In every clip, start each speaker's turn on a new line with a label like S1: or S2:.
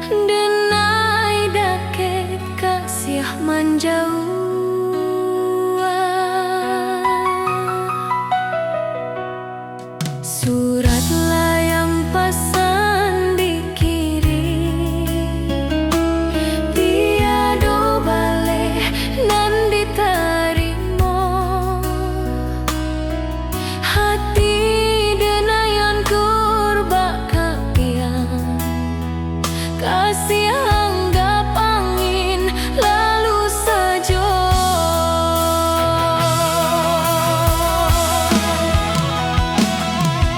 S1: denai dake kasih menjauh. Surat layang pesan dikirim, tiada balik nan diterima. Hati denayan kurba kapian, kasih anggap angin lalu saja.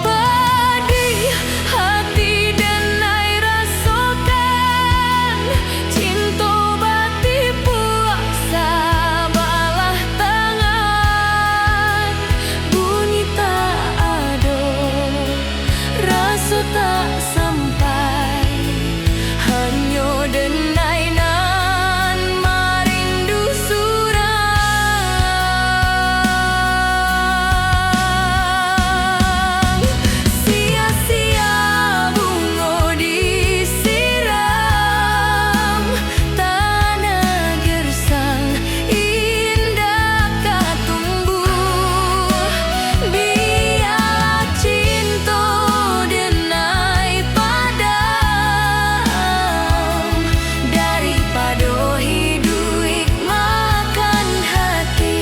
S1: Pedih hati denai rasakan, cinta bati puasa balah tangan. Bunyi tak ada, rasa tak sampai, hanya denai nan marindu surang. Sia-sia bunga disiram, tanah gersang indah katumbuh. Biarlah cinta denai padam, daripada hidup makan hati.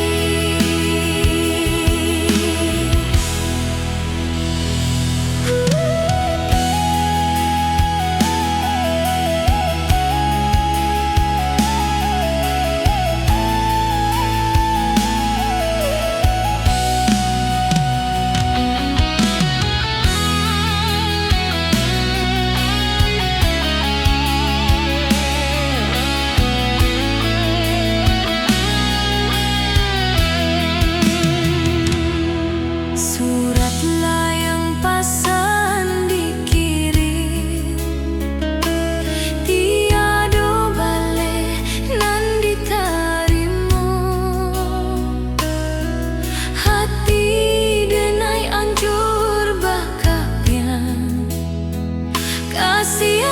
S1: Surat layang pesan dikirim, tiada balik nan diterima. Hati denai anjur bakapian, kasih